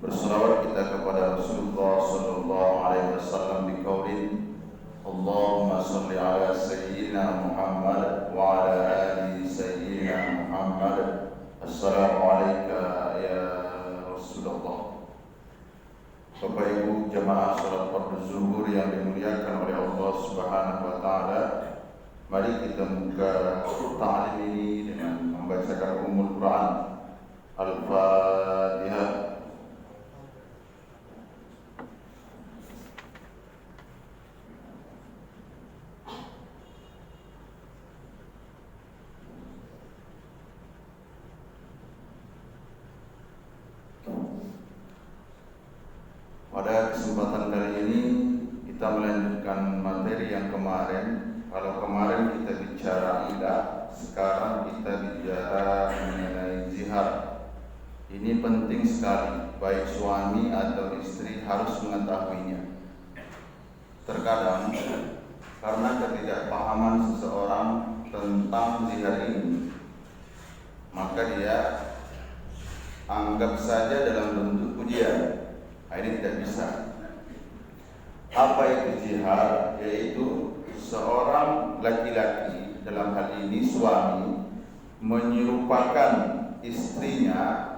Berselawat kita kepada Rasulullah sallallahu alaihi wasallam di qaulin Allahumma shalli ala sayyidina Muhammad wa ala ali sayyidina Muhammad. Assalamu alayka ya Rasulullah. Bapak Ibu jamaah salat fardu zuhur yang dimuliakan oleh Allah Subhanahu wa taala, mari kita buka ta'lim ini dengan membacakan Ummul Quran Al-Fatihah. Pada kesempatan kali ini kita melanjutkan materi yang kemarin. Kalau kemarin kita bicara idah, sekarang kita bicara mengenai zihar. Ini penting sekali, baik suami atau istri harus mengetahuinya. Terkadang karena ketidakpahaman seseorang tentang zihar ini, maka dia anggap saja dalam bentuk pujian. Ini tidak bisa. Apa itu zihar? Yaitu seorang laki-laki, dalam hal ini suami, menyerupakan istrinya,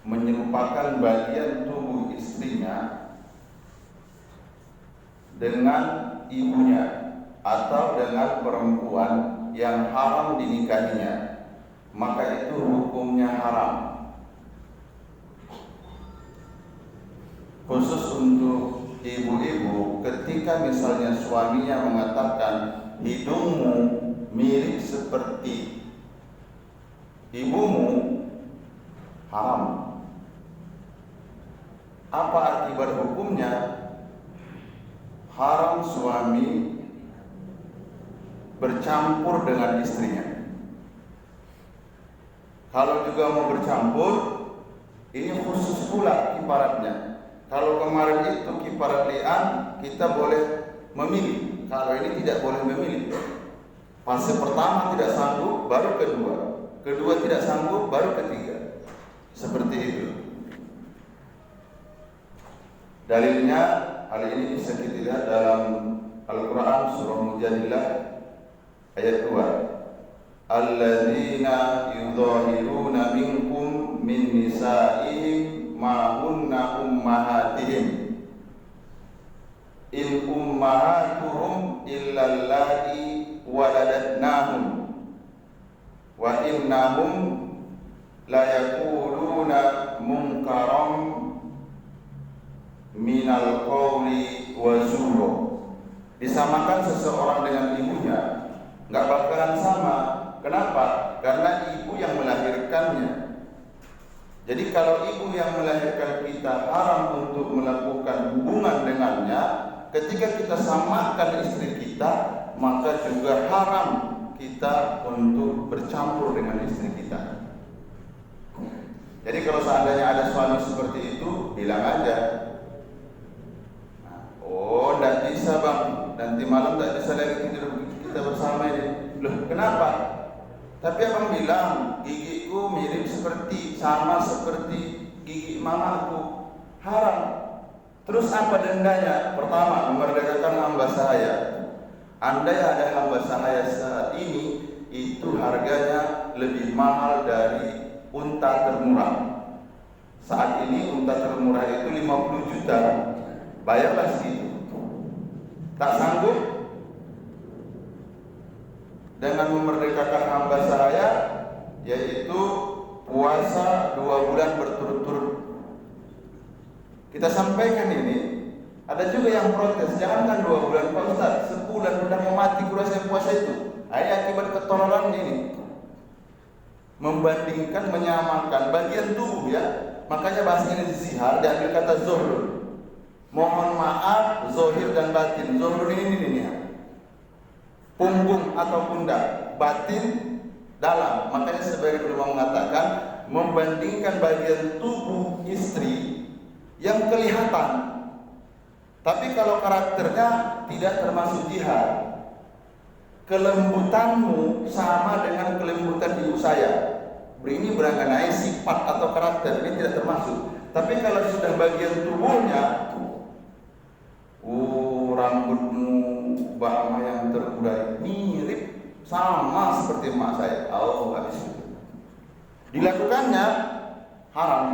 menyerupakan bagian tubuh istrinya dengan ibunya atau dengan perempuan yang haram dinikahinya, maka itu hukumnya haram. Khusus untuk ibu-ibu, ketika misalnya suaminya mengatakan hidungmu mirip seperti ibumu, haram. Apa akibat hukumnya? Haram suami bercampur dengan istrinya. Kalau juga mau bercampur, ini khusus pula kiparatnya. Kalau kemarin itu kiparat li'an, kita boleh memilih. Kalau ini tidak boleh memilih. Fase pertama tidak sanggup, baru kedua. Kedua tidak sanggup, baru ketiga. Seperti itu. Dalilnya, hal ini bisa kita lihat dalam Al-Quran surah Mujadilah ayat 2. Alladzina yudhahiruna minkum min nisa'ihim ma hunna ummahatihim in ummahatuhum illa allati waladatnahum wa innahum la yaquluna munkaram minal qawli wa zura. Disamakan seseorang dengan ibunya enggak bakalan sama. Kenapa? Karena ibu yang melahirkannya. Jadi kalau ibu yang melahirkan kita haram untuk melakukan hubungan dengannya, ketika kita samakan istri kita, maka juga haram kita untuk bercampur dengan istri kita. Jadi kalau seandainya ada suami seperti itu, bilang aja, oh tidak bisa bang, nanti malam tidak bisa lagi tidur kita bersama ini. Loh kenapa? Tapi abang bilang gigiku mirip sama seperti gigi mamaku, haram. Terus apa dendanya? Pertama, memerdekakan hamba sahaya. Andai ada hamba sahaya saat ini, itu harganya lebih mahal dari unta termurah. Saat ini unta termurah itu 50 juta. Bayarlah segitu. Tak sanggup dengan memerdekakan hamba sahaya, yaitu puasa 2 bulan berturut-turut. Kita sampaikan ini. Ada juga yang protes, jangankan 2 bulan Pak Ustaz, sebulan sudah mau mati pula saya puasa itu. Ini akibat ketololan ini. Membandingkan, menyamakan bagian tubuh ya. Makanya bahasanya ini zihar, diambil kata zuhur. Mohon maaf, zohir dan batin. Zuhur ini ya. Punggung atau pundak, batin dalam. Makanya sebagian ulama mengatakan membandingkan bagian tubuh istri yang kelihatan, tapi kalau karakternya tidak termasuk jihad. Kelembutanmu sama dengan kelembutan ibu saya. Ini mengenai sifat atau karakter, ini tidak termasuk. Tapi kalau sudah bagian tubuhnya, rambutmu bama yang terurai mirip sama seperti emak saya. Oh, habis itu. Dilakukannya haram.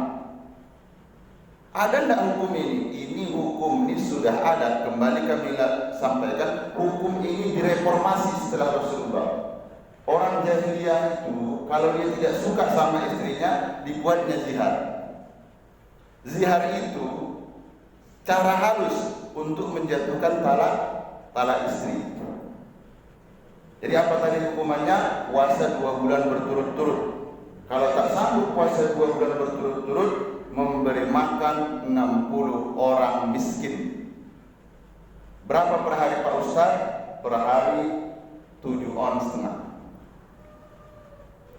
Ada tidak hukum ini? Ini hukum ini sudah ada. Kembali kami sampaikan, hukum ini direformasi setelah Rasulullah. Orang jahiliyah itu kalau dia tidak suka sama istrinya, dibuatnya zihar. Zihar itu cara halus untuk menjatuhkan talak istri. Jadi apa tadi hukumannya? Puasa 2 bulan berturut-turut. Kalau tak sanggup puasa 2 bulan berturut-turut, memberi makan 60 orang miskin. Berapa per hari Pak Ustaz? Per hari 7,5 on.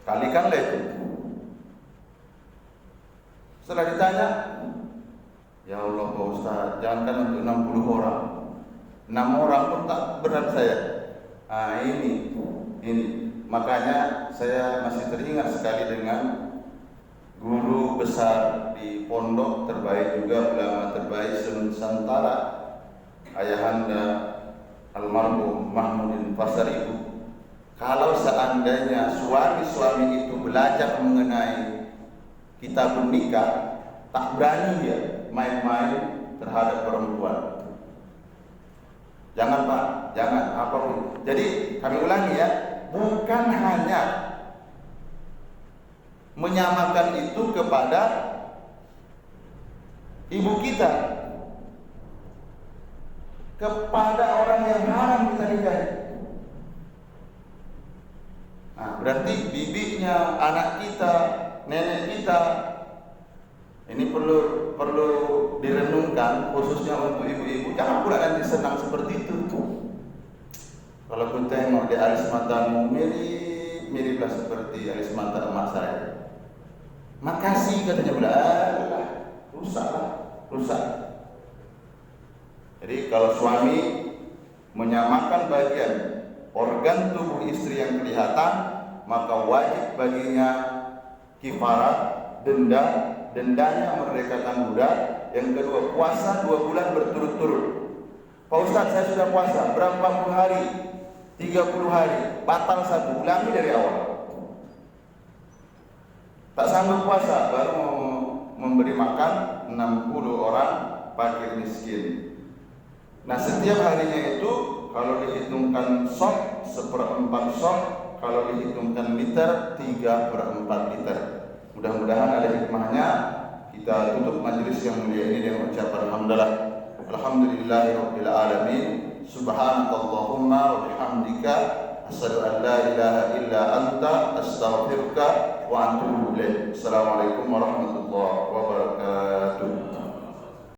Kalikanlah itu. Setelah ditanya, ya Allah Pak Ustaz, jangankan untuk 60 orang, 6 orang pun tak berat saya. Ini makanya saya masih teringat sekali dengan guru besar di pondok terbaik juga, ulama terbaik se-Nusantara, ayahanda almarhum Mahmudin Fasaribu. Kalau seandainya suami-suami itu belajar mengenai kitab nikah, tak berani dia main-main terhadap perempuan. Jangan Pak, jangan apapun. Jadi kami ulangi ya, bukan hanya menyamakan itu kepada ibu kita, kepada orang yang haram kita nikahi. Nah, berarti bibinya, anak kita, nenek kita, ini perlu direnungkan, khususnya untuk ibu-ibu. Jangan pula nanti senang seperti itu. Kalau ku tengok di alis matamu miriplah seperti alis mata emak saya. Makasih katanya pula, rusak. Jadi kalau suami menyamakan bagian organ tubuh istri yang kelihatan, maka wajib baginya kifarat, dendanya merdekakan budak. Yang kedua, puasa 2 bulan berturut-turut. Pak Ustaz, saya sudah puasa berapa puluh hari, 30 hari, batal 1, ulangi dari awal. Tak sanggup puasa, baru memberi makan 60 orang fakir miskin. Nah, setiap harinya itu kalau dihitungkan sok 1/4 sok, kalau dihitungkan liter 3/4 liter. Mudah-mudahan ada hikmahnya. Kita tutup majelis yang mulia ini dengan ucapan alhamdulillah. Alhamdulillahirabbil alamin. Subhanakallahumma wa bihamdika asyhadu an la ilaha illa anta astaghfiruka wa atubu ilaik. Assalamualaikum warahmatullahi wabarakatuh.